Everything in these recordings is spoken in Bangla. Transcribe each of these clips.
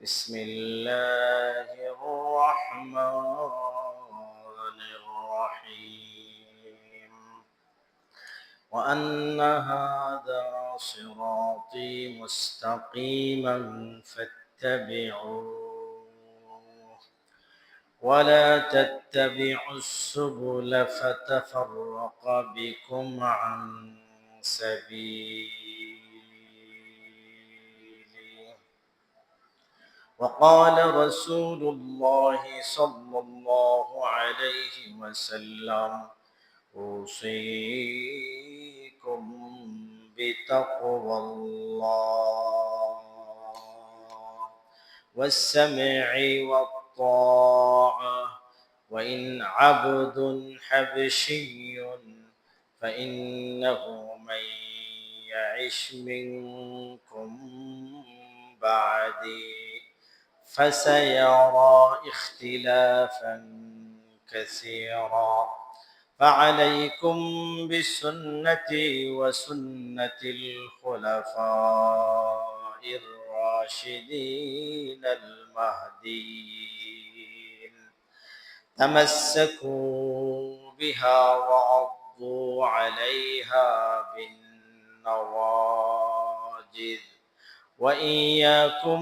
بسم الله الرحمن الرحيم وأن هذا صراطي مستقيما فاتبعوه ولا تتبعوا السبل فتفرق بكم عن سبيله وقال رسول الله صلى الله عليه وسلم أوصيكم بتقوى الله والسمع والطاعة وإن عبد حبشي فإنه من يعش منكم بعدي فسيرى اختلافا كثيرا فعليكم بسنتي وسنة الخلفاء الراشدين المهديين تمسكوا بها وعضوا عليها بالنواجذ وإياكم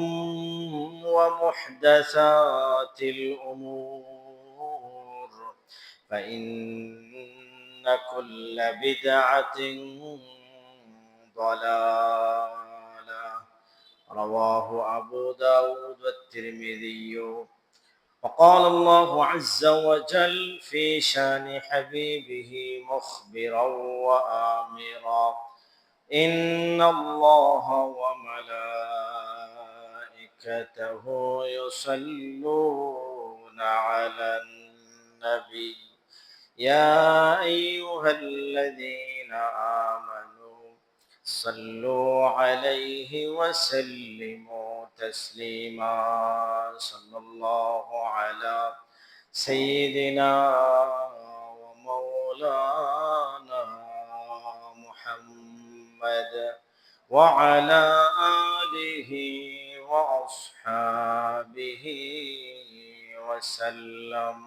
ومحدثات الأمور فإن كل بدعة ضلالة رواه أبو داود والترمذي. وقال الله عز وجل في شان حبيبه مخبرا وآمرا إن الله وملائكته يصلون على النبي يا أيها الذين آمنوا صلوا عليه وسلموا تسليما صلى الله على سيدنا ومولانا محمد وعلى آله وأصحابه وسلم.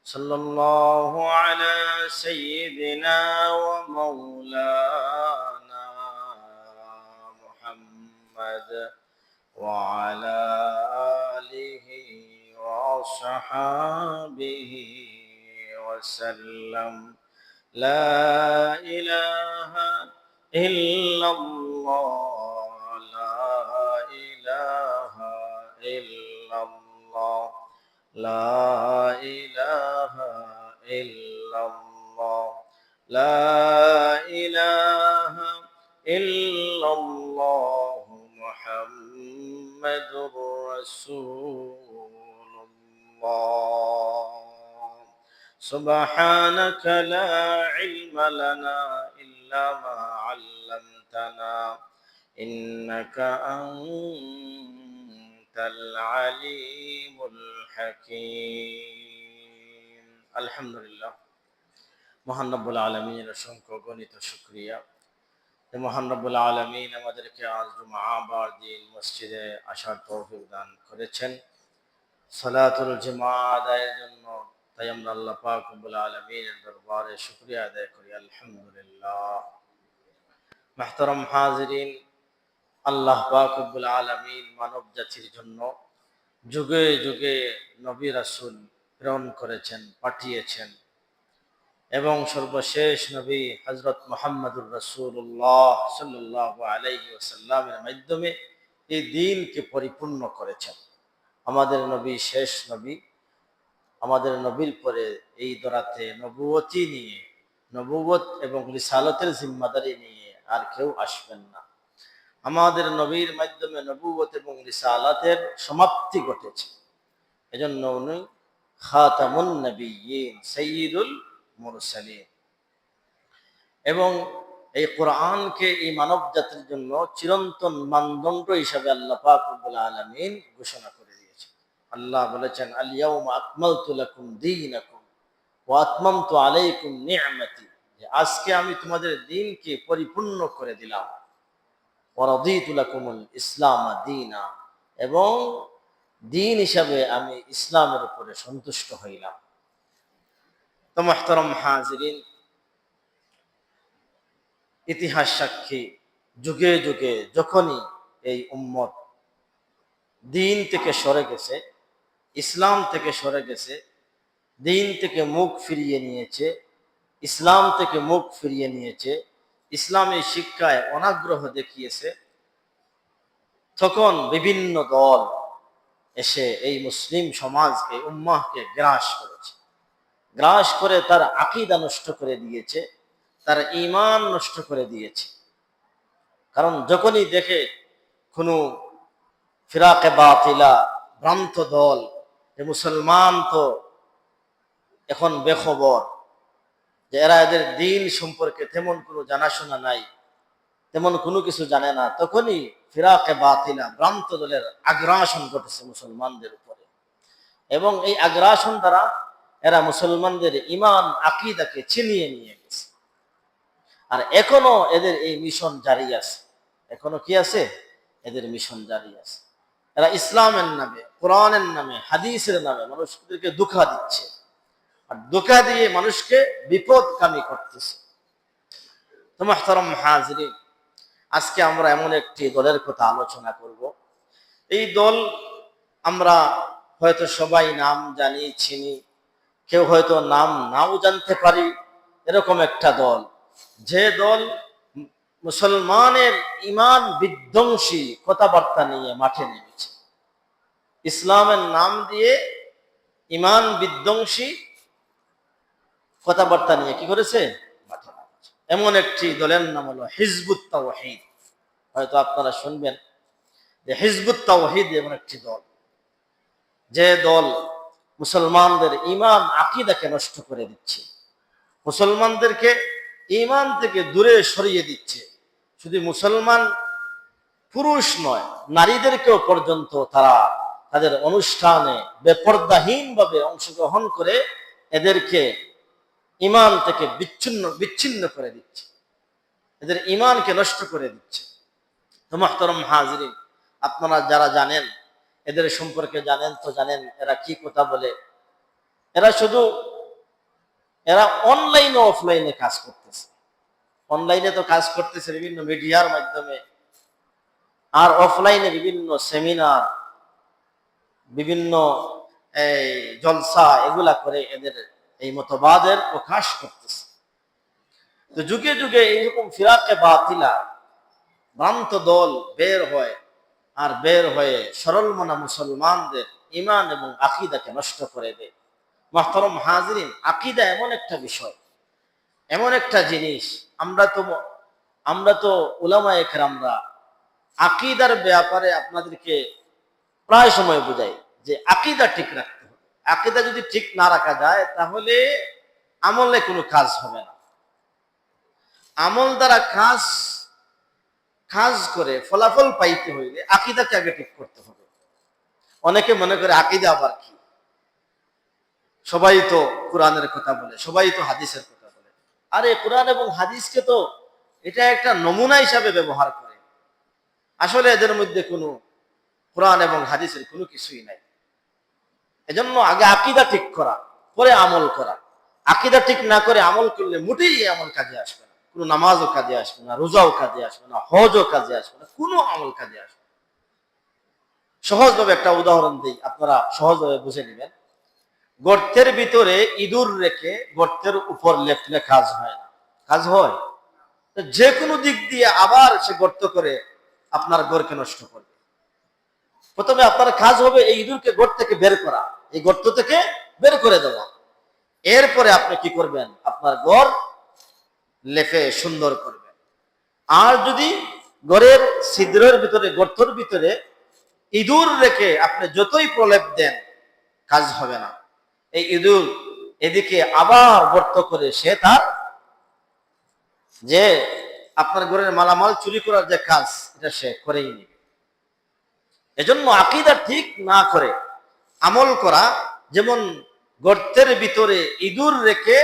صلى الله على سيدنا ومولانا محمد وعلى آله وصحابه وسلم. لا إله إلا الله لا إله إلا الله لا إله إلا الله لا إله إلا الله محمد رسول الله. سبحانك لا علم لنا إلا ما علمتنا إنك أنت العليم الحكيم. الحمد لله মহান রব্বুল আলামিনের অসংখ্য গণিত শুকরিয়া। মহান রব্বুল আলামিন আমাদেরকে আজ জুমআবার দিন মসজিদে আসার তৌফিক দান করেছেন সালাতুল জুমআ আদায়ের জন্য। তাই আমরা আল্লাহ পাক রব্বুল আলামিনের দরবারে শুকরিয়া আদায় করি আলহামদুলিল্লাহ। মুহতারাম হাজিরিন, আল্লাহ পাক রব্বুল আলামিন মানব জাতির জন্য যুগে যুগে নবী রাসূল প্রেরণ করেছেন, পাঠিয়েছেন এবং সর্বশেষ নবী হযরত মুহাম্মদুর রাসূলুল্লাহ সাল্লাল্লাহু আলাইহি ওয়াসাল্লামের মাধ্যমে এই দ্বীনকে পরিপূর্ণ করেছেন। আমাদের নবী শেষ নবী, আমাদের নবীর পরে এই দরাতে নবুয়তি নিয়ে, নবুয়ত এবং রিসালাতের জিম্মাদারি নিয়ে আর কেউ আসবেন না। আমাদের নবীর মাধ্যমে নবুয়ত এবং রিসালাতের সমাপ্তি ঘটেছে। এজন্য উনি খাতামুন নবিয়্যিন, সাইয়্যিদুল মুরসালিন। এবং এই কোরআনকে এই মানব জাতির জন্য চিরন্তন মানদণ্ড হিসাবে আল্লাহ পাক রব্বুল আলামিন ঘোষণা করে দিয়েছেন। আল্লাহ বলেছেন, আল ইয়াউমা আকমালতু লাকুম দীনাকুম ওয়া আতমামতু আলাইকুম নি'মাতি। যে আজকে আমি তোমাদের দ্বীনকে পরিপূর্ণ করে দিলাম, ওয়ারাদিতু লাকুমুল ইসলাম দীনা, এবং দ্বীন হিসাবে আমি ইসলামের উপরে সন্তুষ্ট হইলাম। তো মুহতারাম হাজিরিন, ইতিহাস সাক্ষী, যুগে যুগে যখনই এই উম্মত দ্বীন থেকে সরে গেছে, ইসলাম থেকে সরে গেছে, দ্বীন থেকে মুখ ফিরিয়ে নিয়েছে, ইসলাম থেকে মুখ ফিরিয়ে নিয়েছে, ইসলামী শিক্ষায় অনাগ্রহ দেখিয়েছে, তখন বিভিন্ন দল এসে এই মুসলিম সমাজকে, উম্মাহকে গ্রাস করেছে। গ্রাস করে তার আকীদা নষ্ট করে দিয়েছে, তার ঈমান নষ্ট করে দিয়েছে। কারণ যখনই দেখে কোনো ফিরাকে বাতিলা, ভ্রান্ত দল, যে মুসলমান তো এখন বেখবর, যে এরা এদের দ্বীন সম্পর্কে তেমন কোনো জানাশোনা নাই, তেমন কোনো কিছু জানে না, তখনই ফিরাকে বাতিলা, ভ্রান্ত দলের আগ্রাসন ঘটেছে মুসলমানদের উপরে। এবং এই আগ্রাসন দ্বারা এরা মুসলমানদের ঈমান আকীদাকে ছিনিয়ে নিয়ে গেছে। আর এখনো এদের এই মিশন জারি আছে। এখনো কি আছে? এদের মিশন জারি আছে। এরা ইসলামের নামে, কোরআনের নামে, হাদিসের নামে মানুষদেরকে ধোঁকা দিচ্ছে, আর ধোঁকা দিয়ে মানুষকে বিপদগামী করতেছে। তো মুহতারাম হাজিরিন, আজকে আমরা এমন একটি দলের কথা আলোচনা করব। এই দল আমরা হয়তো সবাই নাম জানি, চিনি, কেউ হয়তো নাম নাও জানতে পারি। এরকম একটা দল, যে দল মুসলমানের ঈমান বিধ্বংসী কথাবার্তা নিয়ে মাঠে নেমেছে। ইসলামের নাম দিয়ে ঈমান বিধ্বংসী কথাবার্তা নিয়ে কি করেছে? মাঠে নেমেছে। এমন একটি দলের নাম হলো হিজবুত তাওহীদ। হয়তো আপনারা শুনবেন যে হিজবুত তাওহীদ এমন একটি দল, যে দল মুসলমানদের ঈমান আকীদাকে নষ্ট করে দিচ্ছে, মুসলমানদেরকে ঈমান থেকে দূরে সরিয়ে দিচ্ছে। শুধু মুসলমান পুরুষ নয়, নারীদেরকেও পর্যন্ত তারা তাদের অনুষ্ঠানে বেপরদাহীনভাবে অংশগ্রহণ করে এদেরকে ঈমান থেকে বিচ্ছিন্ন করে দিচ্ছে, এদের ঈমানকে নষ্ট করে দিচ্ছে। তো মুহতারাম হাজিরিন, আপনারা যারা জানেন, এদের সম্পর্কে জানেন, তো জানেন এরা কি কথা বলে। এরা অনলাইনে অফলাইনে কাজ করতেছে। অনলাইনে তো কাজ করতেছে বিভিন্ন মিডিয়ার মাধ্যমে, আর অফলাইনে বিভিন্ন সেমিনার, বিভিন্ন এই জলসা, এগুলা করে এদের এই মতবাদের প্রকাশ করতেছে। তো যুগে যুগে এইরকম ফিরাকে বাতিলা, ভ্রান্ত দল বের হয়, আর বের হয়ে সরল মনা মুসলমানদের ঈমান এবং আকীদাকে নষ্ট করে দেয়। মুহতারাম হাজিরিন, আকীদা এমন একটা বিষয়, এমন একটা জিনিস, আমরা তো উলামায়ে কেরামরা আকীদার ব্যাপারে আপনাদেরকে প্রায় সময় বোঝাই যে আকীদা ঠিক রাখতে হবে। আকীদা যদি ঠিক না রাখা যায়, তাহলে আমলে কোনো কাজ হবে না। আমল দ্বারা কাজ করে ফলাফল পাইতে হইলে আকীদাকে আগে ঠিক করতে হবে। অনেকে মনে করে আকীদা আবার কি? সবাই তো কোরআনের কথা বলে, সবাই তো হাদিসের কথা বলে। আরে কোরআন এবং হাদিসকে তো এটা একটা নমুনা হিসাবে ব্যবহার করে। আসলে এদের মধ্যে কোনো কোরআন এবং হাদিসের কোনো কিছুই নাই। এজন্য আগে আকীদা ঠিক করা, পরে আমল করা। আকীদা ঠিক না করে আমল করলে মোটেই আমল কাজে আসবে না। কোনো নামাজও কাজে আসবে না, রোজাও কাজে আসবে না, হজও কাজে আসবে না, কোনো আমল কাজে আসবে না। সহজভাবে একটা উদাহরণ দিই, আপনারা সহজভাবে বুঝে নেবেন। গর্তের ভিতরে ইঁদুর রেখে গর্তের উপর লেপলে কাজ হয় না। কাজ হয়? যে কোনো দিক দিয়ে আবার সে গর্ত করে আপনার ঘরকে নষ্ট করবে। প্রথমে আপনার কাজ হবে এই ইঁদুরকে গর্ত থেকে বের করা, এই গর্ত থেকে বের করে দেওয়া। এরপরে আপনি কি করবেন? আপনার ঘর লেপে সুন্দর করবেন। আর যদি ঘরের ছিদ্রের ভিতরে, গর্তের ভিতরে ইঁদুর রেখে আপনি যতই প্রলেপ দেন, কাজ হবে না। এই ইঁদুর এদিকে আবার গর্ত করে সে তার যে আপনার ঘরের মালামাল চুরি করার যে কাজ, এটা সে করেই নেবে। এজন্য আকীদা ঠিক না করে আমল করা, যেমন গর্তের ভিতরে ইঁদুর রেখে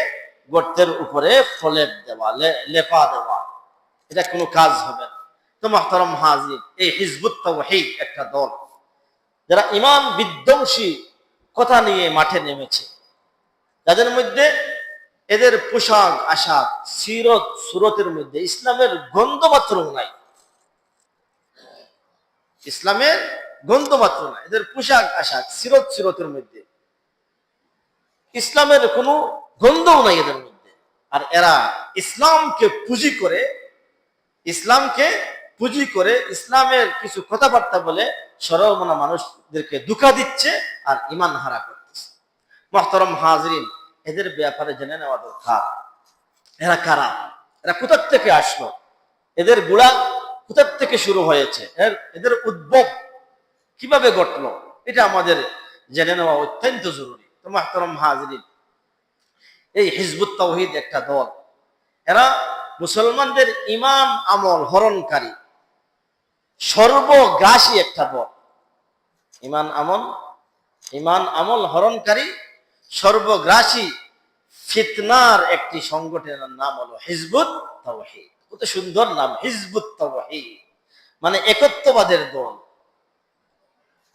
গর্তের উপরে প্রলেপ দেওয়া, লেপা দেওয়া, এটা কোনো কাজ হবে না। তো মুহতারাম হাজির, এই হিজবুত তাওহীদ একটা দল যারা ইমান বিধ্বংসী কথা নিয়ে মাঠে নেমেছে, যাদের মধ্যে এদের পোশাক আশাক সিরত সুরতের মধ্যে ইসলামের গন্ধ মাত্র নাই, ইসলামের গন্ধ মাত্র নাই, এদের পোশাক আশাক সিরতের মধ্যে ইসলামের কোনো গন্ধও নাই এদের মধ্যে। আর এরা ইসলামকে পুঁজি করে ইসলামের কিছু কথাবার্তা বলে সরলমনা মানুষদেরকে ধোঁকা দিচ্ছে আর ইমান হারা করতেছে। মুহতারাম হাজিরিন, এদের ব্যাপারে জেনে নেওয়া দরকার। এরা কারা? এরা কোথা থেকে আসলো? এদের গোড়া কোথা থেকে শুরু হয়েছে? এদের উদ্ভব কিভাবে ঘটলো? এটা আমাদের জেনে নেওয়া অত্যন্ত জরুরি। তো মুহতারাম হাজিরিন, এই হিজবুত তাওহীদ একটা দল, এরা মুসলমানদের ইমান আমল হরণকারী সর্বগ্রাসী একটা দল। ইমান আমল হরণকারী সর্বগ্রাসী ফিতনার একটি সংগঠনের নাম হলো হিজবুত তাওহীদ। কত সুন্দর নাম, হিজবুত তাওহীদ মানে একত্ববাদের দল।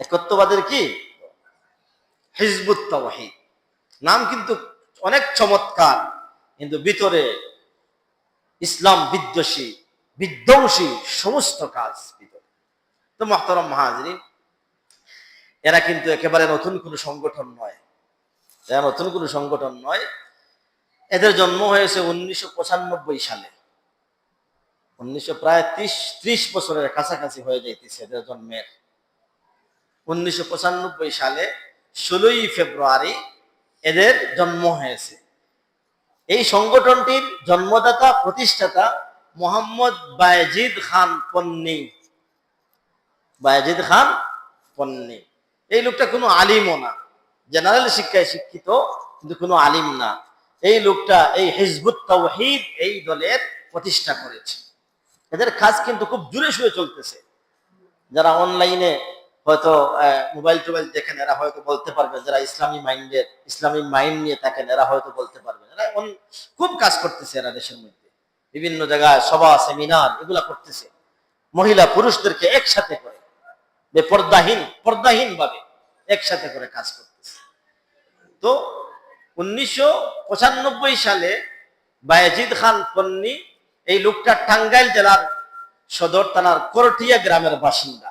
একত্ববাদের কি? হিজবুত তাওহীদ নাম কিন্তু অনেক চমৎকার, কিন্তু ভিতরে ইসলাম বিধ্বংসী সমস্ত কাজ ভিতরে। তো মুহতারাম হাজিরিন, এরা কিন্তু একেবারে নতুন কোনো সংগঠন নয়, এদের জন্ম হয়েছে 1995 সালে। প্রায় 30 বছরের কাছাকাছি হয়ে যাইতেছে এদের জন্মের। 1995 সালে 16ই ফেব্রুয়ারি এদের জন্ম হয়েছে। এই সংগঠনটির জন্মদাতা প্রতিষ্ঠাতা মোহাম্মদ বায়েজিদ খান পন্নী। এই লোকটা কোনো আলিমও না, জেনারেল শিক্ষায় শিক্ষিত, কিন্তু কোনো আলিম না। এই লোকটা এই হিজবুত তাওহীদ এই দলের প্রতিষ্ঠা করেছে। এদের কাজ কিন্তু খুব জোরে সোরে চলতেছে। যারা অনলাইনে হয়তো মোবাইল টোবাইল দেখেন, এরা হয়তো বলতে পারবে, যারা ইসলামী মাইন্ড নিয়ে থাকেন এরা হয়তো বলতে পারবে। এরা খুব কাজ করতেছে, এরা দেশের মধ্যে বিভিন্ন জায়গায় সভা সেমিনার এগুলা করতেছে, মহিলা পুরুষদেরকে একসাথে করে পর্দাহীন ভাবে একসাথে করে কাজ করতেছে। তো 1995 সালে বায়েজিদ খান পন্নী, এই লোকটা টাঙ্গাইল জেলার সদর থানার করটিয়া গ্রামের বাসিন্দা।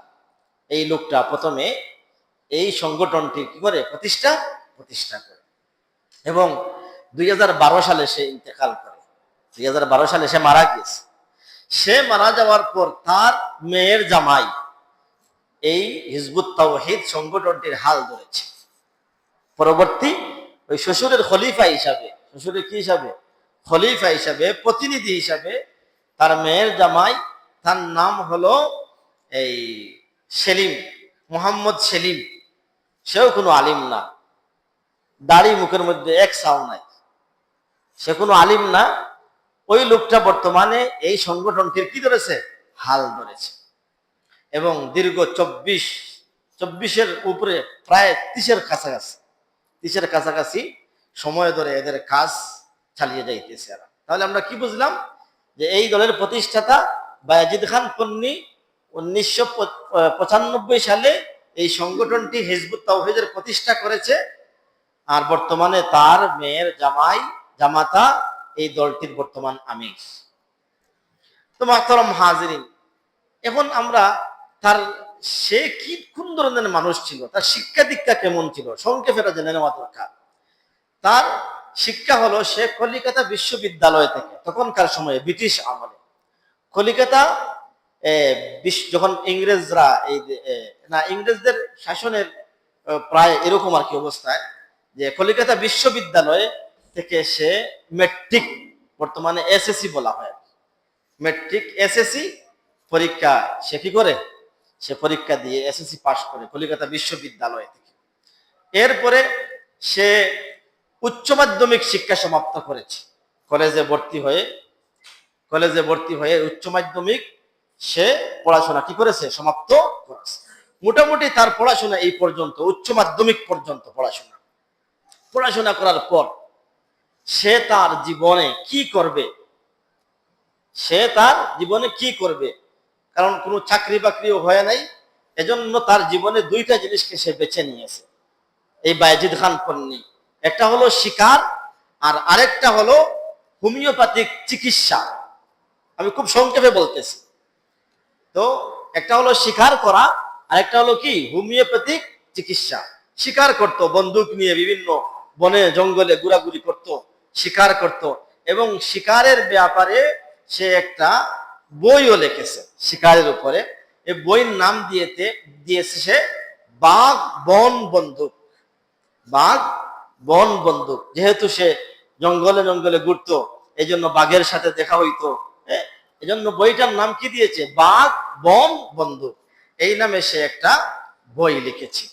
এই লোকটা প্রথমে এই সংগঠনটি কি করে প্রতিষ্ঠা করে এবং 2012 সালে সে ইন্তেকাল করে। 2012 সালে সে মারা গেছে। সে মারা যাওয়ার পর তার মেয়ের জামাই এই হিজবুত তাওহীদ সংগঠনটির হাল ধরেছে। পরবর্তী ওই শ্বশুরের খলিফা হিসাবে প্রতিনিধি হিসাবে তার মেয়ের জামাই, তার নাম হলো এই মোহাম্মদ সেলিম। সেও কোনো আলিম না, দাড়ি মুখের মধ্যে এক ছাও নাই, সে কোনো আলিম না। ওই লোকটা বর্তমানে এই সংগঠনটির কি ধরেছে? হাল ধরেছে এবং দীর্ঘ 24-এর উপরে প্রায় 30-এর কাছাকাছি সময় ধরে এদের কাজ চালিয়ে যাইতেছে এরা। তাহলে আমরা কি বুঝলাম? যে এই দলের প্রতিষ্ঠাতা বায়েজিদ খান পন্নী 1995 সালে এই সংগঠনটি হিজবুত তাওহীদের প্রতিষ্ঠা করেছে, আর বর্তমানে তার মেয়ের জামাতা এই দলটির বর্তমান আমির। তো মুহতারাম হাজিরিন, এখন আমরা সে কোন ধরনের মানুষ ছিল, তার শিক্ষা দীক্ষা কেমন ছিল সংক্ষেপে জেনে নেওয়া দরকার। তার শিক্ষা হলো, সে কলিকাতা বিশ্ববিদ্যালয় থেকে, তখনকার সময়ে ব্রিটিশ আমলে কলিকাতা যখন ইংরেজদের শাসনের প্রায় এরকম আর কি অবস্থায়, যে কলিকাতা বিশ্ববিদ্যালয়ে থেকে সে মেট্রিক, বর্তমানে এসএসসি বলা হয়, মেট্রিক এসএসসি পরীক্ষা সে কি করে, সে পরীক্ষা দিয়ে এসএসসি পাশ করে কলিকাতা বিশ্ববিদ্যালয় থেকে। এরপরে সে উচ্চ মাধ্যমিক শিক্ষা সমাপ্ত করেছে। কলেজে ভর্তি হয়ে উচ্চ মাধ্যমিক সে পড়াশোনা কি করেছে? সমাপ্ত করেছে। মোটামুটি তার পড়াশোনা এই পর্যন্ত, উচ্চ মাধ্যমিক পর্যন্ত পড়াশোনা করার পর সে তার জীবনে কি করবে, সে তার জীবনে কি করবে, কারণ কোনো চাকরি বাকরিও হয় নাই, এজন্য তার জীবনে দুইটা জিনিসকে সে বেছে নিয়েছে এই বায়েজিদ খান পন্নী। একটা হলো শিকার, আর আরেকটা হলো হোমিওপ্যাথিক চিকিৎসা। আমি খুব সংক্ষেপে বলতেছি। তো একটা হলো শিকার করা, আরেকটা হলো কি হোমিওপ্যাথিক চিকিৎসা। শিকার করত, বন্দুক নিয়ে বিভিন্ন বনে জঙ্গলে ঘোরাঘুরি করত, শিকার করত, এবং শিকারের ব্যাপারে সে একটা বইও লিখেছে শিকারের উপরে। এই বইয়ের নাম দিয়েছে সে বাঘ বন বন্দুক। বাঘ বন বন্দুক, যেহেতু সে জঙ্গলে জঙ্গলে ঘুরতো, এই জন্য বাঘের সাথে দেখা হইতো, এই জন্য বইটার নাম কি দিয়েছে, বাঘ বন বন্দুক। এই নামে সে একটা বই লিখেছে।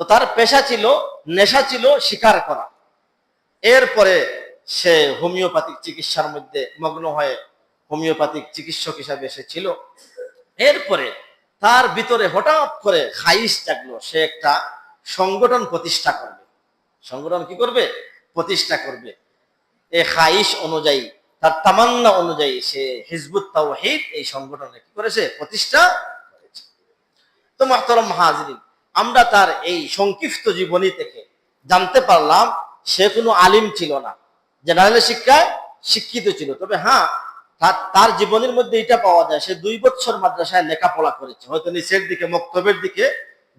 তো তার পেশা ছিল, নেশা ছিল শিকার করা। এরপরে সে হোমিওপ্যাথিক চিকিৎসার মধ্যে মগ্ন হয়ে হোমিওপ্যাথিক চিকিৎসক হিসাবে সে ছিল। এরপরে তার ভিতরে হঠাৎ করে খাইশ জাগলো, সে একটা সংগঠন প্রতিষ্ঠা করবে। সংগঠন কি করবে, প্রতিষ্ঠা করবে। এই খাইশ অনুযায়ী, তার তামান্না অনুযায়ী সে হিজবুত তাওহীদ এই সংগঠনে কি করেছে, প্রতিষ্ঠা করেছে। তো মুহতারাম হাজিরিন, আমরা তার এই সংক্ষিপ্ত জীবনী থেকে জানতে পারলাম সে কোনো আলিম ছিল না, জেনারেল শিক্ষায় শিক্ষিত ছিল। তবে হ্যাঁ, তার জীবনের মধ্যে এটা পাওয়া যায়, সে 2 বছর মাদ্রাসায় লেখাপড়া করেছে, হয়তো নিচের দিকে মক্তবের দিকে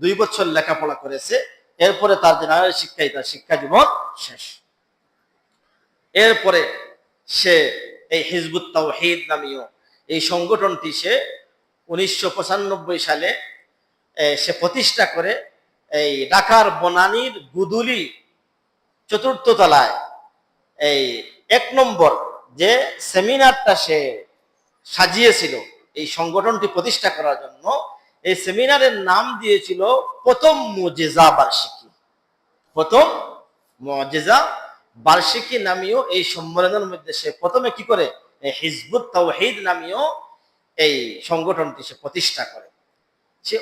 2 বছর লেখাপড়া করেছে। এরপরে তার জেনারেল শিক্ষায় তার শিক্ষা জীবন শেষ। এরপরে সে এই হিজবুত তাওহীদ নামীয় এই সংগঠনটি সে 1995 সালে সে প্রতিষ্ঠা করে এই ঢাকার বনানীর গুদুলি 4th তলায় এই 1 নম্বর যে সেমিনারটা সে সাজিয়েছিল এই সংগঠনটি প্রতিষ্ঠা করার জন্য, এই সেমিনারের নাম দিয়েছিল প্রথম মুজিজা বার্ষিকী। প্রথম মুজিজা বার্ষিকী নামীয় এই সম্মেলনের মধ্যে সে প্রথমে কি করে, হিজবুত তাওহীদ নামীয় এই সংগঠনটি সে প্রতিষ্ঠা করে। সে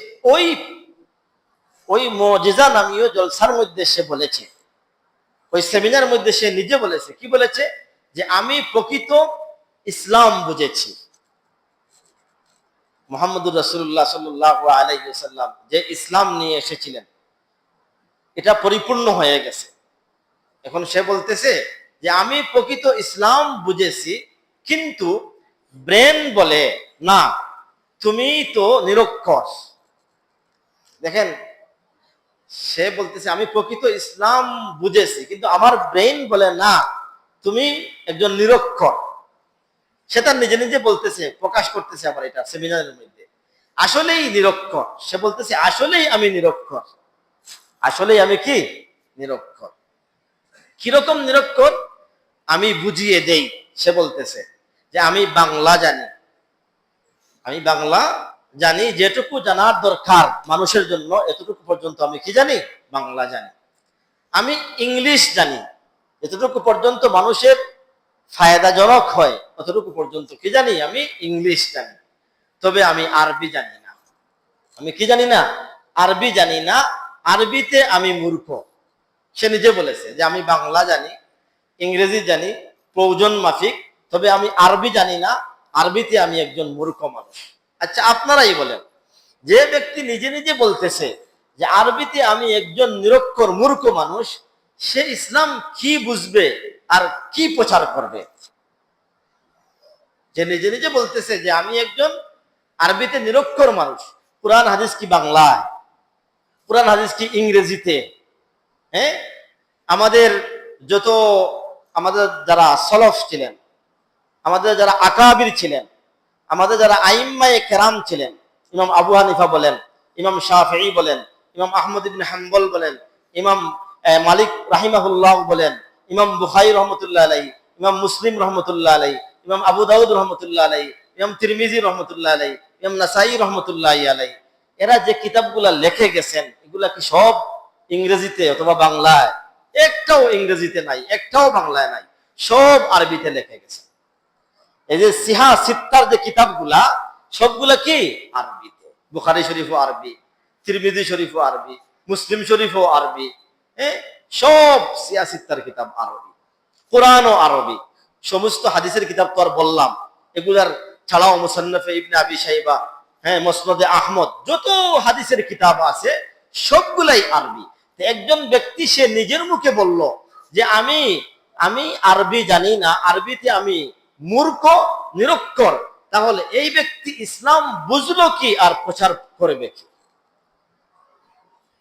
ওই মুজিজা নামীয় জলসার মধ্যে সে বলেছে, ওই সেমিনার মধ্যে সে নিজে বলেছে, কি বলেছে, যে আমি প্রকৃত ইসলাম বুঝেছি। মুহাম্মদুর রাসূলুল্লাহ সাল্লাল্লাহু আলাইহি ওয়াসাল্লাম যে ইসলাম নিয়ে এসেছিলেন এটা পরিপূর্ণ হয়ে গেছে। এখন সে বলতেছে যে আমি প্রকৃত ইসলাম বুঝেছি, কিন্তু ব্রেন বলে না, তুমি তো নিরক্ষর। দেখেন, সে বলতেছে আমি প্রকৃত ইসলাম বুঝেছি, কিন্তু আমার ব্রেন বলে না, তুমি একজন নিরক্ষর। সে তার নিজে নিজে বলতেছে, প্রকাশ করতেছে আবার এটা সেমিনারের মধ্যে, আসলেই নিরক্ষর। সে বলতেছে আসলেই আমি নিরক্ষর, আসলেই আমি কি নিরক্ষর। কিরকম নিরক্ষর আমি বুঝিয়ে দেই। সে বলতেছে যে আমি বাংলা জানি, আমি বাংলা জানি, যেটুকু জানার দরকার মানুষের জন্য এতটুকু পর্যন্ত আমি কি জানি, বাংলা জানি। আমি ইংলিশ জানি, এতটুকু পর্যন্ত মানুষের ফায়দাজনক হয় অতটুকু পর্যন্ত কি জানি, আমি ইংলিশ জানি। তবে আমি আরবি জানি না। আমি কি জানি না, আরবি জানি না, আরবিতে আমি মূর্খ। সে নিজে বলেছে যে আমি বাংলা জানি, ইংরেজি জানি প্রয়োজন মাফিক, তবে আমি আরবি জানি না, আরবিতে আমি একজন মূর্খ মানুষ। আচ্ছা, আপনারাই বলেন, যে ব্যক্তি নিজে নিজে বলতেছে যে আরবিতে আমি একজন নিরক্ষর মূর্খ মানুষ, সে ইসলাম কি বুঝবে আর কি প্রচার করবে? যে নিজে নিজে বলতেছে যে আমি একজন আরবিতে নিরক্ষর মানুষ, কুরআন হাদিস কি বাংলায়, কুরআন হাদিস কি ইংরেজিতে? হ্যাঁ, আমাদের যারা সলফ ছিলেন, আমাদের যারা আকাবির ছিলেন, আমাদের যারা আইম্মায়ে কেরাম ছিলেন, ইমাম আবু হানিফা বলেন, ইমাম শাফিঈ বলেন, ইমাম আহমদ ইবনে হাম্বল বলেন, ইমাম মালিক রাহিমাহুল্লাহ বলেন, ইমাম বুখারী রহমতুল্লাহ আলাইহি, ইমাম মুসলিম রহমতুল্লাহ আলাইহি, ইমাম আবু দাউদ রহমতুল্লাহ আলাইহি, ইমাম তিরমিজি রহমতুল্লাহ আলাইহি, ইমাম নাসাঈ রহমতুল্লাহ আলাইহি, এরা যে কিতাবগুলা লিখে গেছেন এগুলা কি সব ইংরেজিতে অথবা বাংলায়? একটাও ইংরেজিতে নাই, একটাও বাংলায় নাই, সব আরবিতে লিখে গেছে। এই যে সিহা সিত্তার যে কিতাবগুলা সবগুলা কি আরবিতে। বুখারী শরীফও আরবি, তিরমিজি শরীফও আরবি, মুসলিম শরীফও আরবি, সব সিহা সিত্তার কিতাব আরবি। কোরআন ও আরবি। সমস্ত হাদিসের কিতাব তো আর বললাম, এগুলার ছাড়াও মুসান্নাফে ইবনে আবি শাইবা, মুসনাদে আহমদ, যত হাদিসের কিতাব আছে সবগুলাই আরবি। একজন ব্যক্তি সে নিজের মুখে বলল যে আমি আমি আরবি জানি না, আরবিতে আমি মূর্খ, নিরক্ষর, তাহলে এই ব্যক্তি ইসলাম বুঝলো কি আর প্রচার করবে কি?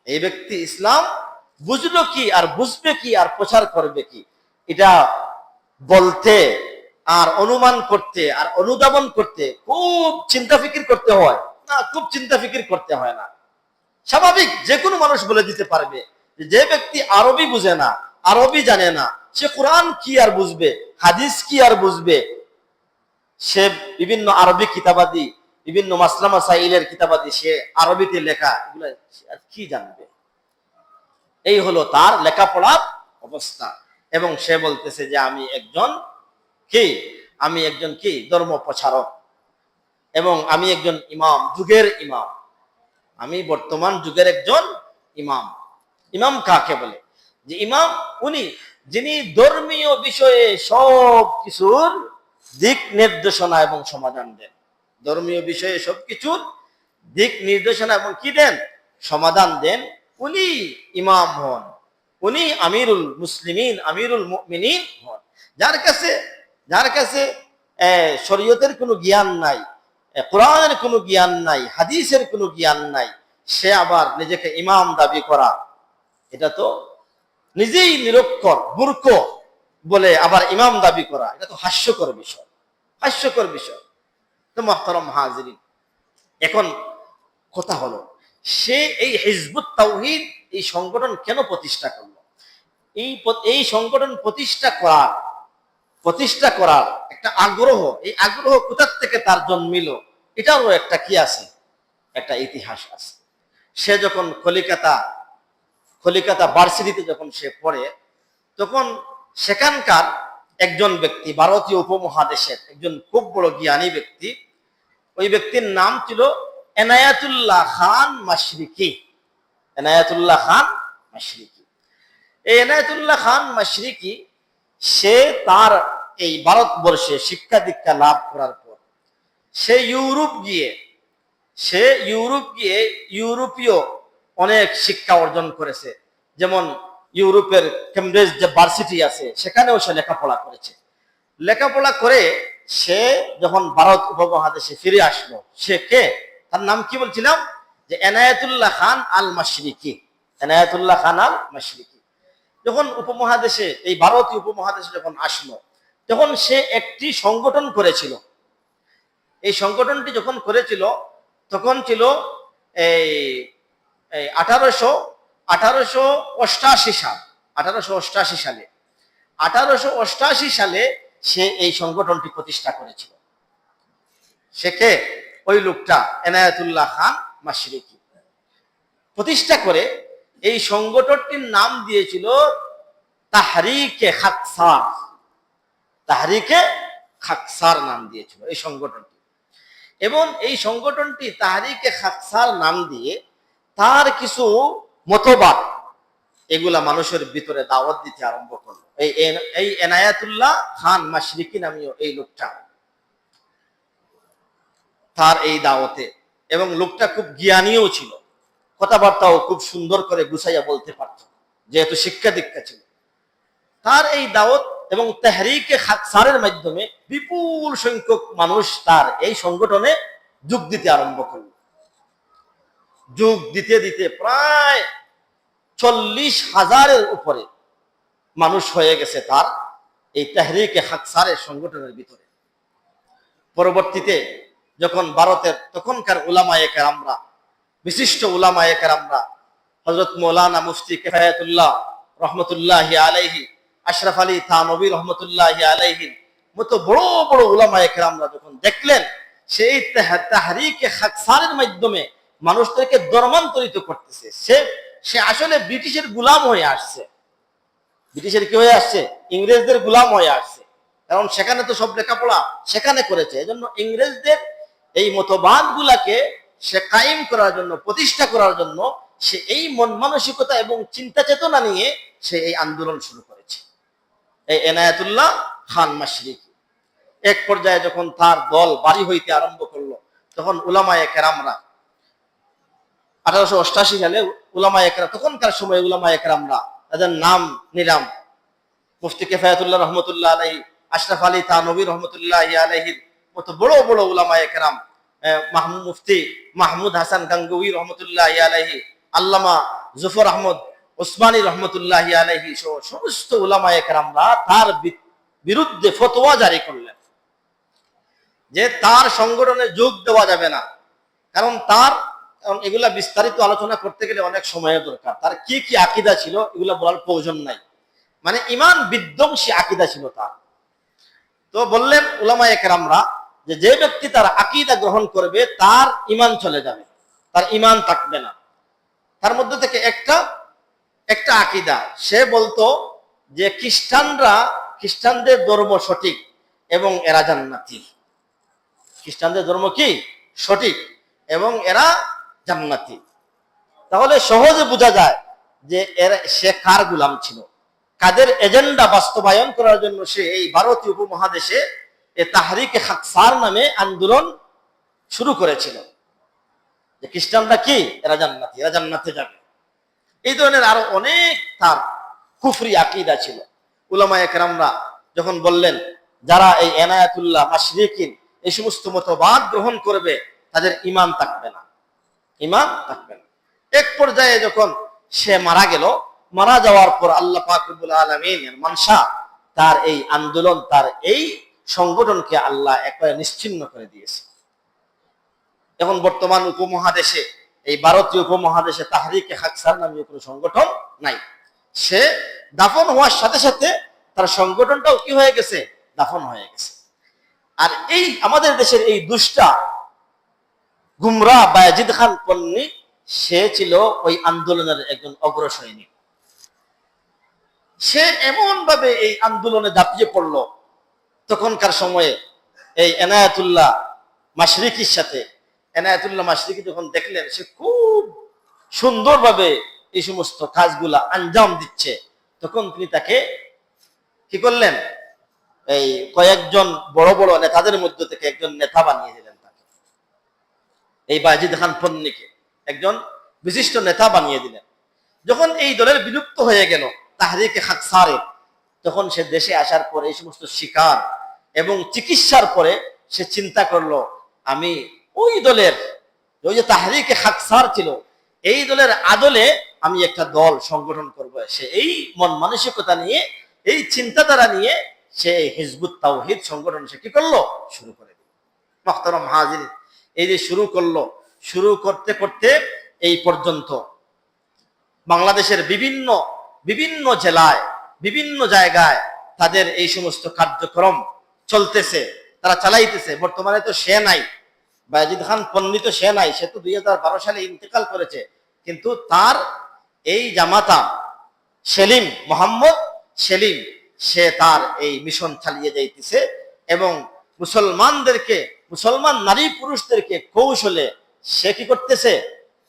এই ব্যক্তি ইসলাম বুঝলো কি আর বুঝবে কি আর প্রচার করবে কি? এটা বলতে আর অনুমান করতে আর অনুধাবন করতে খুব চিন্তা ফিকির করতে হয় না? খুব চিন্তা ফিকির করতে হয় না। স্বাভাবিক যে কোনো মানুষ বলে দিতে পারবে যে ব্যক্তি আরবি বুঝে না, আরবি জানে না, সে কোরআন কি আর বুঝবে, হাদিস কি আর বুঝবে? সে বিভিন্ন আরবি কিতাবাদি, বিভিন্ন মাসলা মাসাইলের কিতাবাদি সে আরবিতে লেখা, এগুলো কি জানবে? এই হলো তার লেখাপড়ার অবস্থা। এবং সে বলতেছে যে আমি একজন কি ধর্ম প্রচারক, এবং আমি একজন ইমাম, যুগের ইমাম, আমি বর্তমান যুগের একজন ইমাম। ইমাম কাকে বলে? যে ইমাম উনি যিনি ধর্মীয় বিষয়ে সব কিছুর দিক নির্দেশনা এবং সমাধান দেন। ধর্মীয় বিষয়ে সবকিছুর দিক নির্দেশনা এবং কি দেন? সমাধান দেন। উনি ইমাম হন, উনি আমিরুল মুসলিমিন, আমিরুল মুমিনিন হন। যার কাছে শরীয়তের কোনো জ্ঞান নাই, কোরআনের কোনো জ্ঞান নাই, হাদিসের কোনো জ্ঞান নাই, সে আবার নিজেকে ইমাম দাবি করা, এটা তো নিজেই নিরক্ষর, মূর্খ বলে আবার ইমাম দাবি করা, এটা তো হাস্যকর বিষয়, হাস্যকর বিষয়। তো মুহতারাম হাজিরিন, এখন কথা হলো, সে এই হিজবুত তাওহীদ এই সংগঠন কেন প্রতিষ্ঠা করলো? এই সংগঠন প্রতিষ্ঠা করার একটা আগ্রহ, এই আগ্রহ কোথা থেকে তার জন্মিল, এটারও একটা কি আছে, একটা ইতিহাস আছে। সে যখন কলিকাতা ভার্সিটিতে যখন সে পড়ে, তখন সেখানকার একজন ব্যক্তি, ভারতীয় উপমহাদেশের একজন খুব বড় জ্ঞানী ব্যক্তি, ওই ব্যক্তির নাম ছিল এনায়েতুল্লাহ খান মাশরিকি। এনায়েতুল্লাহ খান মাশরিকি, এই এনায়েতুল্লাহ খান মাশরিকি, সে তার এই ভারতবর্ষে শিক্ষা দীক্ষা লাভ করার পর সে ইউরোপ গিয়ে ইউরোপীয় অনেক শিক্ষা অর্জন করেছে। যেমন ইউরোপের কেমব্রিজ যে ভার্সিটি আছে, সেখানেও সে লেখাপড়া করেছে। লেখাপড়া করে সে যখন ভারত উপমহাদেশে ফিরে আসলো, সে কে? তার নাম কি বলছিলাম? যে এনায়েতুল্লাহ খান আল মাশরিকি। এনায়েতুল্লাহ খান আল মাশরিকি যখন উপমহাদেশে, এই ভারতীয় উপমহাদেশে যখন আসলো, তখন সে একটি সংগঠন করেছিল। এই সংগঠনটি যখন করেছিল, তখন ছিল এই 1888 সালে 1888 সালে সে এই সংগঠনটি প্রতিষ্ঠা করেছিল। সে কে? ওই লোকটা এনায়েতুল্লাহ খান মাশরিকি প্রতিষ্ঠা করে এই সংগঠনটির নাম দিয়েছিল তাহরিকে খাকসার। তাহরিকে খাকসার নাম দিয়েছিল এই সংগঠনটি। এবং এই সংগঠনটি তাহরিকে খাকসার নাম দিয়ে তার কিছু মতবাদ এগুলা মানুষের ভিতরে দাওয়াত দিতে আরম্ভ করলো। এই এনায়েতুল্লাহ খান মাশরিকি নামীয় এই লোকটা, তার এই দাওয়াতে, এবং লোকটা খুব জ্ঞানীও ছিল, কথাবার্তাও খুব সুন্দর করে গুছাইয়া বলতে পারত, যেহেতু শিক্ষা দীক্ষা ছিল। তার এই দাওয়াত এবং তাহরিকে খাকসারের মাধ্যমে বিপুল সংখ্যক মানুষ তার এই সংগঠনে যোগ দিতে আরম্ভ করল। যোগ দিতে দিতে প্রায় 40,000-এর উপরে মানুষ হয়ে গেছে তার এই তাহরিকে খাকসারের সংগঠনের ভিতরে। পরবর্তীতে যখন ভারতের তখনকার উলামায়ে কেরামরা, বিশিষ্ট উলামায়ে কেরামরা, হযরত মাওলানা মুফতি কিফায়াতুল্লাহ রহমতুল্লাহি আলাইহি, আশরাফ আলী থানভী রহমতুল্লাহি আলাইহি মতো বড় বড় উলামায়ে কেরামরা যখন দেখলেন সেই তাহরিকে খাকসারের মাধ্যমে মানুষদেরকে ধর্মান্তরিত করতেছে, সে আসলে ব্রিটিশের গোলাম হয়ে আসছে। ব্রিটিশের কি হয়ে আসছে? ইংরেজদের গোলাম হয়ে আসছে। কারণ সেখানে তো সব লেখাপড়া সেখানে করেছে, এজন্য ইংরেজদের এই মতবাদ গুলাকে সে কায়েম করার জন্য, প্রতিষ্ঠা করার জন্য সে এই মন মানসিকতা এবং চিন্তা চেতনা নিয়ে সে এই আন্দোলন শুরু করেছে। এই এনায়েতুল্লাহ খান মাশরিকি। এক পর্যায়ে যখন তার দল বাড়ি হইতে আরম্ভ করলো, তখন উলামায়ে কেরামরা 1888 সালে উলামায়ে কেরাম, তখনকার সময় উলামায়ে কেরামরা তাদের নাম নিলাম, মুফতি কিফায়াতুল্লাহ রহমতুল্লাহ আলাইহি, আশরাফ আলী থানভী রহমতুল্লাহ আলাইহির মতো বড় বড় উলামায়ে কেরাম, মুফতি মাহমুদ হাসান গাঙ্গুহি রহমতুল্লাহ আলাইহি, আল্লামা জুফর আহমদ ওসমানী রহমতুল্লাহ আলাইহি সহ সমস্ত উলামায়ে কেরামরা তার বিরুদ্ধে ফতোয়া জারি করলেন যে তার সংগঠনে যোগ দেওয়া যাবে না। কারণ এগুলা বিস্তারিত আলোচনা করতে গেলে অনেক সময়ের দরকার। তার কি কি আকীদা ছিল এগুলা বলার প্রয়োজন নাই, মানে ঈমান বিধ্বংসী আকীদা ছিল তার। তো বললেন উলামায়ে কেরামরা যে ব্যক্তি তার আকীদা গ্রহণ করবে তার ঈমান চলে যাবে, তার ঈমান থাকবে না। তার মধ্যে থেকে একটা আকীদা, সে বলতো যে খ্রিস্টানদের ধর্ম সঠিক এবং এরা জান্নাতি। খ্রিস্টানদের ধর্ম কি সঠিক এবং এরা জান্নাতি। তাহলে সহজে বোঝা যায় যে সে কার গোলাম ছিল, কাদের এজেন্ডা বাস্তবায়ন করার জন্য সে এই ভারতীয় উপমহাদেশে তাহরিকে খাকসার নামে আন্দোলন শুরু করেছিল যে খ্রিস্টানরা কি এরা জান্নাতি, এরা জান্নাতে যাবে। এই ধরনের আরো অনেক তার কুফরি আকীদা ছিল। উলামায়ে কেরামরা যখন বললেন যারা এই এনায়েতুল্লাহ মাশরিকিন এই সমস্ত মতবাদ গ্রহণ করবে তাদের ঈমান থাকবে না, ঈমান থাকবে না। এক পর্যায়ে যখন সে মারা গেল, মারা যাওয়ার পর আল্লাহ পাক রব্বুল আলামিনের মানসা তার এই আন্দোলন, তার এই সংগঠনকে আল্লাহ একবারে নিশ্চিহ্ন করে দিয়েছে। এখন বর্তমান উপমহাদেশে, এই ভারতীয় উপমহাদেশে তাহরিকে খাকসার নামীয় কোনো সংগঠন নাই। সে দাফন হওয়ার সাথে সাথে তার সংগঠনটাও কি হয়ে গেছে, দাফন হয়ে গেছে। আর এই আমাদের দেশের এই দুষ্টা গুমরাহ বায়েজিদ খান পন্নী, সে ছিল ওই আন্দোলনের একজন অগ্রসৈনিক। সে এমন ভাবে এই আন্দোলনে ঝাঁপিয়ে পড়ল, তখনকার সময়ে এই এনায়েতুল্লাহ মাশরিকির সাথে, এনায়েতুল্লাহ মাশরিকি যখন দেখলেন সে খুব সুন্দরভাবে এই সমস্ত কাজগুলা আঞ্জাম দিচ্ছে, তখন তিনি তাকে কি করলেন, এই কয়েকজন বড় বড় নেতাদের মধ্যে থেকে একজন নেতা বানিয়ে দিলেন তাকে। এই বায়েজিদ খান পন্নীকে একজন বিশিষ্ট নেতা বানিয়ে দিলেন। যখন এই দলের বিলুপ্ত হয়ে গেল তাহরিকে খাকসারে, তখন সে দেশে আসার পরে এই সমস্ত শিকার এবং চিকিৎসার পরে সে চিন্তা করলো আমি ওই দলের, ওই যে তাহরিকে খাকসার ছিল, এই দলের আদলে আমি একটা দল সংগঠন করব। সে এই মন মানসিকতা নিয়ে, এই চিন্তাধারা নিয়ে সে হিজবুত তাওহীদ সংগঠন সে কি করলো, শুরু করে দিল। মুহতারাম হাজির, এই যে শুরু করলো, শুরু করতে করতে এই পর্যন্ত বাংলাদেশের বিভিন্ন জেলায়, বিভিন্ন জায়গায় তাদের এই সমস্ত কার্যক্রম চলতেছে, তারা চালাইতেছে। বর্তমানে তো সে নাই, বায়েজিদ খান পন্নী তো সে নাই, সে তো 2012 সালে ইন্তেকাল করেছে। কিন্তু তার এই জামাতা সেলিম, মোহাম্মদ সেলিম, সে তার এই মিশন চালিয়ে যাইতেছে এবং মুসলমান নারী পুরুষদেরকে কৌশলে সে কি করতেছে,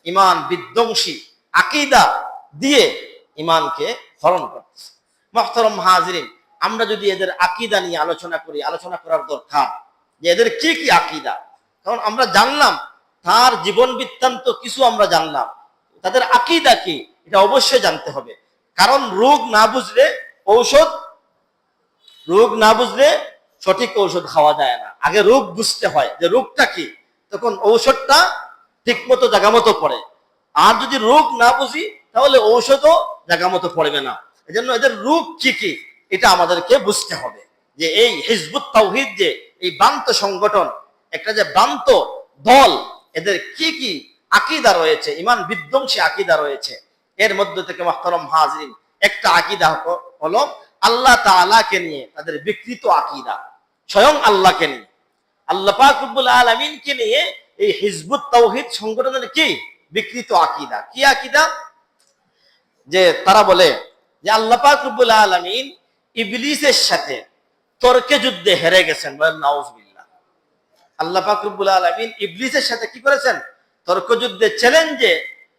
ঈমান বিধ্বংসী আকীদা দিয়ে ঈমানকে হরণ করতেছে। মুহতারাম হাজিরিন, আমরা যদি এদের আকীদা নিয়ে আলোচনা করি, আলোচনা করার দরকার যে এদের কি কি আকীদা। কারণ আমরা জানলাম তার জীবন বৃত্তান্ত কিছু, আমরা জানলাম তাদের আকীদা কি, এটা অবশ্যই জানতে হবে। কারণ রোগ না বুঝলে সঠিক ঔষধ খাওয়া যায় না। আগে রোগ বুঝতে হয় যে রোগটা কি, তখন ঔষধটা ঠিক মতো জায়গা মতো পড়ে। আর যদি রোগ না বুঝি তাহলে ঔষধও জায়গা মতো পড়বে না। এজন্য এদের রোগ কি কি এটা আমাদেরকে বুঝতে হবে। যে এই হিজবুত তাওহীদ, যে এই ভ্রান্ত সংগঠন, একটা যে ভ্রান্ত দল, এদের কি কি আকীদা রয়েছে, ঈমান বিধ্বংসী আকীদা রয়েছে। এর মধ্যে থেকে মুহতারাম হাজিরিন, একটা আকীদা হলো আল্লাহ তাআলাকে নিয়ে তাদের বিকৃত আকীদা, স্বয়ং আল্লাহকে নিয়ে, আল্লাহ পাক রব্বুল আলামিনকে নিয়ে এই হিজবুত তাওহীদ সংগঠনের কি বিকৃত আকীদা। কি আকীদা? যে তারা বলে যে আল্লাহ পাক রব্বুল আলামিন ইবলিসের সাথে তর্কে যুদ্ধে হেরে গেছেন। বলেন নাউজুবিল্লাহ। আল্লাহ পাক রব্বুল আলামিন ইবলিসের সাথে কি করেছেন, তর্ক যুদ্ধে, চ্যালেঞ্জে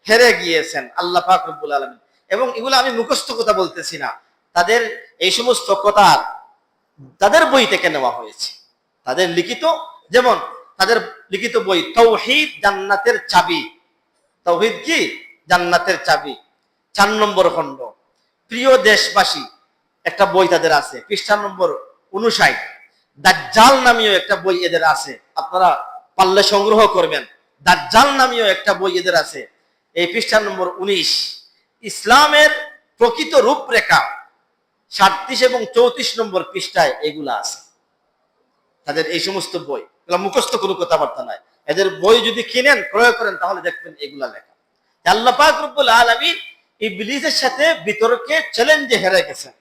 হেরে গিয়েছেন আল্লাহ পাক রব্বুল আলামিন। এবং এগুলো আমি মুখস্থ কথা বলতেছি না, তাদের এই সমস্ত কথা তাদের বই থেকে নেওয়া হয়েছে, তাদের লিখিত, যেমন তাদের লিখিত বই তাওহীদ জান্নাতের চাবি। তাওহীদ কি? জান্নাতের চাবি, 4 নম্বর খণ্ড। প্রিয় দেশবাসী একটা বই তাদের আছে, পৃষ্ঠা নম্বর 59। দাজ্জাল নামীয় একটা বই এদের আছে, আপনারা পারলে সংগ্রহ করবেন। দাজ্জাল নামীয় একটা বই এদের আছে, এই পৃষ্ঠা নম্বর 19। ইসলামের প্রকৃত রূপরেখা 37 এবং 34 নম্বর পৃষ্ঠায় এগুলা আছে। তাদের এই সমস্ত বই, এগুলো মুখস্থ কোনো কথাবার্তা নাই। এদের বই যদি কিনেন, ক্রয় করেন, তাহলে দেখবেন এগুলা লেখা। আল্লাহ পাক রব্বুল আলামিন ইবলিসের সাথে বিতর্কে চ্যালেঞ্জে হেরে গেছেন।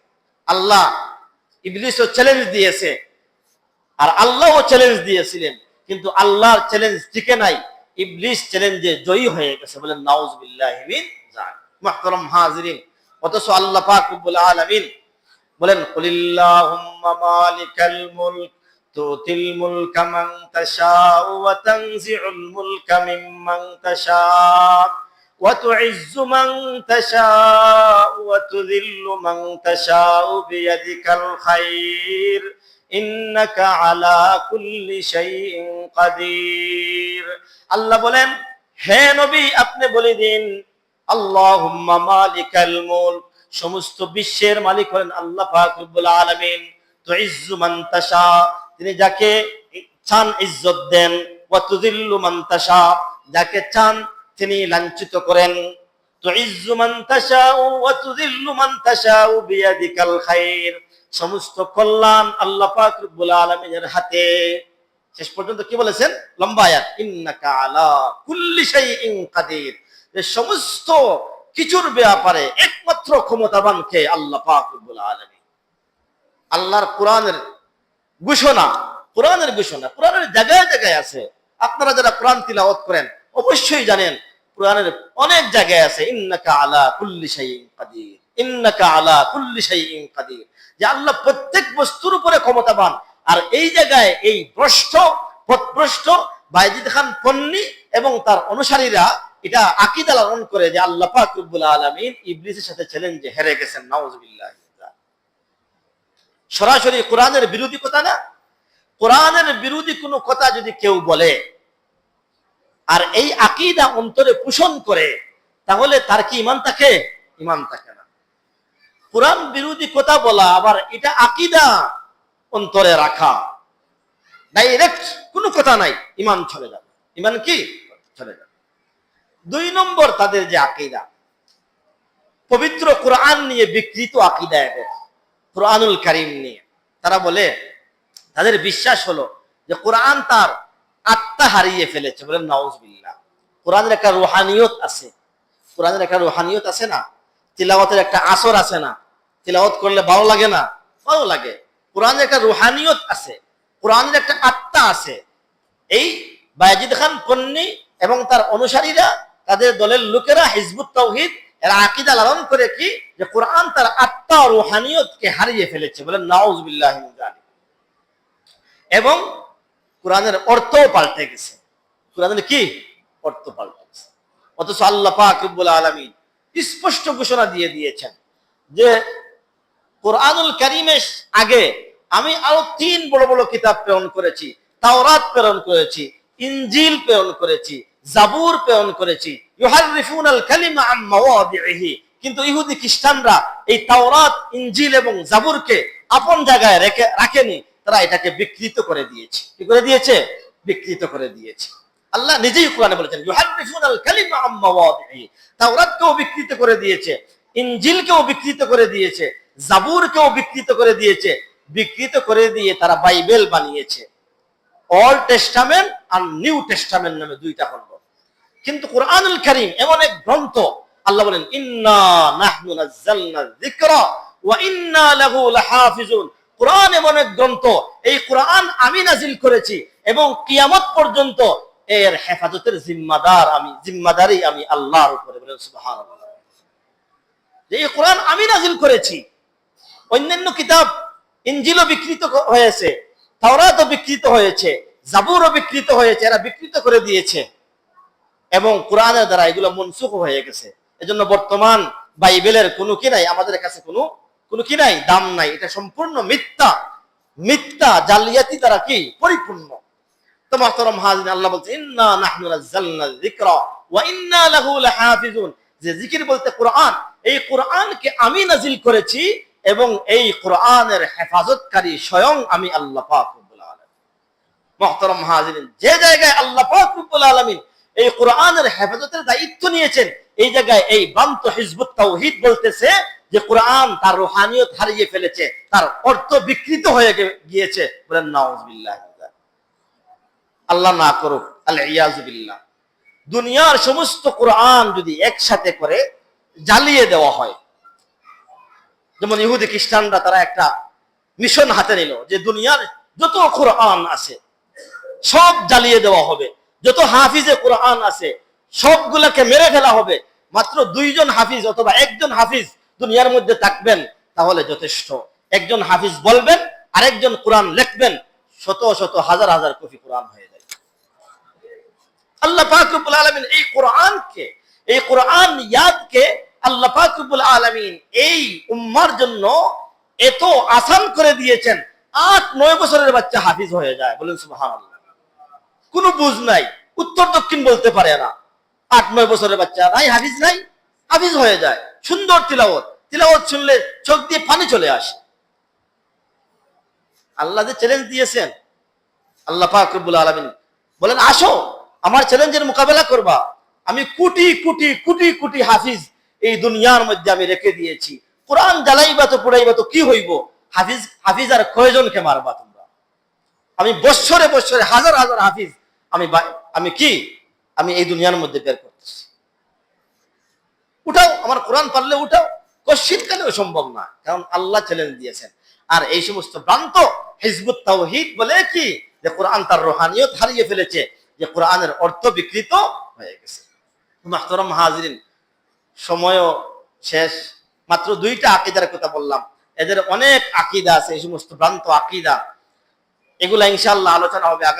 আল্লাহ ইবলিসও চ্যালেঞ্জ দিয়েছে, আর আল্লাহও চ্যালেঞ্জ দিয়েছিলেন, কিন্তু আল্লাহর চ্যালেঞ্জ টিকে নাই, ইবলিস চ্যালেঞ্জে জয়ী হয়ে গেছে। বলেন নাউযুবিল্লাহি মিন যালিক। মুহতারাম হাজিরিন, অথচ আল্লাহ পাক রব্বুল আলামিন বলেন কুলিল্লাহুম্মা মালিকাল মুলক তুতিল মুলকা মান তাশাউ ওয়া তানজিউল মুলকা মিম্মান তাশাউ ওয়া তুইজ্জু মান তাশাউ ওয়া তুযিল্লু মান তাশাউ বিয়াদিকাল খায়র ইন্নাকা আলা কুল্লি শাইইন কাদির। আল্লাহ বলেন, হে নবী আপনি বলে দিন, আল্লাহুম্মা মালিকাল মুলক, সমস্ত বিশ্বের মালিক হলেন আল্লাহ পাক রব্বুল আলামিন। তুইজ্জু মান তাশা, তিনি যাকে চান ইজ্জত দেন, ওয়া তুযিল্লু মান তাশা, যাকে চান তিনি লাঞ্ছিত করেন। তুইজ্জু মান তাশা ওয়া তুযিল্লু মান তাশা বিয়াদিকাল খায়র, সমস্ত কল্যাণ আল্লাহ পাক রব্বুল আলামিনের হাতে। শেষ পর্যন্ত কি বলেছেন? লম্বা আয়াত, ইন্নাকা আলা কুল্লি শাইইন কাদির, যে সমস্ত কিছুর ব্যাপারে একমাত্র ক্ষমতাবান কে? আল্লাহ পাক রব্বুল আলামিন। আল্লাহর কোরআনের ঘোষণা, কোরআনের ঘোষণা কোরআনের জায়গায় জায়গায় আছে। আপনারা যারা কোরআন তিলাওয়াত করেন অবশ্যই জানেন কোরআনের অনেক জায়গায় আছে ইন্নাকা আলা কুল্লি শাইইন কাদির, ইন্নাকা আলা কুল্লি শাইইন কাদির, যে আল্লাহ প্রত্যেক বস্তুর উপরে ক্ষমতাবান। আর এই জায়গায় এই পথভ্রষ্ট বায়েজিদ খান পন্নী এবং তার অনুসারীরা এটা আকীদা লালন করে যে আল্লাহ পাক রব্বুল আলামিন ইবলিসের সাথে চ্যালেঞ্জে হেরে গেছেন। নাউযুবিল্লাহ। সরাসরি কোরআনের বিরোধী কথা না। কোরআনের বিরোধী কোনো কথা যদি কেউ বলে আর এই আকীদা অন্তরে পোষণ করে, তাহলে তার কি ঈমান থাকে? ঈমান থাকে না। কোরআন বিরোধী কথা বলা আবার এটা আকীদা অন্তরে রাখা, ডাইরেক্ট কোনো কথা নাই, ঈমান চলে যাবে। ঈমান কি চলে যাবে। 2 নম্বর, তাদের যে আকীদা, পবিত্র কোরআন নিয়ে বিকৃত আকীদা এদের, কোরআনুল কারীম নিয়ে। তারা বলে, তাদের বিশ্বাস হলো যে কোরআন তার আত্মা হারিয়ে ফেলেছে। বলেন নাউযুবিল্লাহ। কোরআনের একটা রুহানিয়ত আছে, কোরআনের একটা রুহানিয়ত আছে না, তিলাওয়াতের একটা আসর আছে না, তিলাওয়াত করলে ভালো লাগে না? ভালো লাগে। কোরআনের একটা রুহানিয়ত আছে, কোরআনের একটা আত্মা আছে। এই বায়েজিদ খান পন্নী এবং তার অনুসারীরা, তাদের দলের লোকেরা, হিজবুত তাওহীদ, এরা আকীদা লালন করে কি, যে কোরআন তার আত্মা ও রুহানিয়তকে হারিয়ে ফেলেছে। বলেন নাউযুবিল্লাহি মিন যালিক। এবং কোরআনের অর্থও পাল্টে গেছে। কোরআনের কি অর্থ পাল্টে গেছে। অথচ আল্লাহ পাক রব্বুল আলামিন স্পষ্ট ঘোষণা দিয়ে দিয়েছেন যে কোরআনুল কারীমের আগে আমি আরো 3 বড় বড় কিতাব প্রেরণ করেছি। তাওরাত প্রেরণ করেছি, ইনজিল প্রেরণ করেছি, জাবুর প্রেরণ করেছি। ইউহাররিফুনাল কালিমা আম মাওয়াদিহি, কিন্তু ইহুদি খ্রিস্টানরা এই তাওরাত, ইনজিল এবং জাবুরকে আপন জায়গায় রাখেনি, তারা এটাকে বিকৃত করে দিয়েছে। কি করে দিয়েছে? বিকৃত করে দিয়েছে। আল্লাহ নিজেই কোরআনে বলেছেন ইউহাররিফুনাল কালিমা আম মাওয়াদিহি, তাওরাতকেও বিকৃত করে দিয়েছে, ইনজিলকেও বিকৃত করে দিয়েছে, জাবুরকেও বিকৃত করে দিয়েছে। বিকৃত করে দিয়ে তারা বাইবেল বানিয়েছে। ওল্ড টেস্টামেন্ট আর নিউ টেস্টামেন্ট নামে 2টা খণ্ড। কিন্তু কোরআনুল কারীম এমন এক গ্রন্থ, আল্লাহ বলেন ইন্না নাহনু নাযালনা যিকরা ওয়া ইন্না লাহু লাহাফিজুন। কোরআন এমন এক গ্রন্থ, এই কোরআন আমি নাজিল করেছি এবং কিয়ামত পর্যন্ত এর হেফাজতের জিম্মাদারি আমি আল্লাহর উপরে। বলেন সুবহানাল্লাহ। এই কোরআন আমি নাজিল করেছি। অন্যান্য কিতাব, ইনজিলও বিকৃত হয়েছে, তাওরাতও বিকৃত হয়েছে, জাবুরও বিকৃত হয়েছে, এরা বিকৃত করে দিয়েছে এবং কোরআনের দ্বারা এগুলো মনসুখ হয়ে গেছে। এজন্য বর্তমান বাইবেলের কোনো কি নাই, আমাদের কাছে কোনো কোনো কি নাই, দাম নাই। এটা সম্পূর্ণ মিথ্যা, মিথ্যা জালিয়াতি দ্বারা কি পরিপূর্ণ। তো মুহতারাম হাজিরিন, আল্লাহ বলছেন ইন্না নাহনু নাযালনা যিকরা ওয়া ইন্না লাহু লাহাফিজুন, যে জিকির বলতে কোরআন, এই কোরআনকে আমি নাজিল করেছি এবং এই কোরআনের হেফাজতকারী স্বয়ং আমি আল্লাহ পাক রব্বুল আলামিন। মুহতারাম হাজিরিন, যে জায়গায় আল্লাহ পাক রব্বুল আলামিন এই কোরআনের হেফাজতের দায়িত্ব নিয়েছেন, এই জায়গায় এই বান্ত হিজবুত তাওহীদ বলতেছে যে কোরআন তার রূহানিয়ত হারিয়ে ফেলেছে, তার অর্থ বিকৃত হয়ে গিয়েছে। বলেন নাউযুবিল্লাহ, আল্লাহ না করুক, আল ইয়াযু বিল্লাহ। দুনিয়ার সমস্ত কোরআন যদি একসাথে করে জ্বালিয়ে দেওয়া হয়, যেমন ইহুদি খ্রিস্টানরা তারা একটা মিশন হাতে নিল যে দুনিয়ার যত কোরআন আছে সব জ্বালিয়ে দেওয়া হবে, যত হাফিজে কোরআন আছে সবগুলাকে মেরে ফেলা হবে, মাত্র 2 জন হাফিজ অথবা 1 জন হাফিজ দুনিয়ার মধ্যে থাকবেন, তাহলে যথেষ্ট। একজন হাফিজ বলবেন, আরেকজন কোরআন লিখবেন, শত শত হাজার হাজার কপি কোরআন হয়ে যায়। আল্লাহ পাক রব্বুল আলামিন এই কোরআনকে, এই কোরআন ইয়াদকে আল্লাহ পাক রব্বুল আলামিন এই উম্মার জন্য এত আসান করে দিয়েছেন, 8-9 বছরের বাচ্চা হাফিজ হয়ে যায়। বলেন সুবহানাল্লাহ। কোনো বুঝ নাই, উত্তর দক্ষিণ বলতে পারে না, 8-9 বছরের বাচ্চা নাই, হাফিজ নাই, হাফিজ হয়ে যায়। সুন্দর তিলাওয়াত, তিলাওয়াত শুনলে চোখ দিয়ে পানি চলে আসে। আল্লাহ যে চ্যালেঞ্জ দিয়েছেন, আল্লাহ পাক রব্বুল আলামিন বলেন আসো আমার চ্যালেঞ্জের মোকাবেলা করবা। আমি কোটি কোটি কোটি কোটি হাফিজ এই দুনিয়ার মধ্যে আমি রেখে দিয়েছি। কোরআন জ্বালাইবা তো পুরাইবা তো কি হইব? হাফিজ হাফিজ আর কয়জনকে মারবা তোমরা? আমি বৎসরে বৎসরে হাজার হাজার হাফিজ আমি এই দুনিয়ার মধ্যে বের করতেছি। উঠাও, আমার কোরআন পারলে উঠাও। শীতকালেও সম্ভব না, কারণ আল্লাহ চ্যালেঞ্জ দিয়েছেন। আর এই সমস্ত ভ্রান্ত হিজবুত তাওহীদ বলে কি যে কোরআন তার রূহানিয়ত হারিয়ে ফেলেছে, যে কোরআনের অর্থ বিকৃত হয়ে গেছে। মুহতারাম হাজিরিন, সময়ও শেষ, মাত্র 2টা আকীদার কথা বললাম। এদের অনেক আকীদা আছে, এই সমস্ত ভ্রান্ত আকীদা, এগুলা ইনশাআল্লাহ আলোচনা হবে আগামী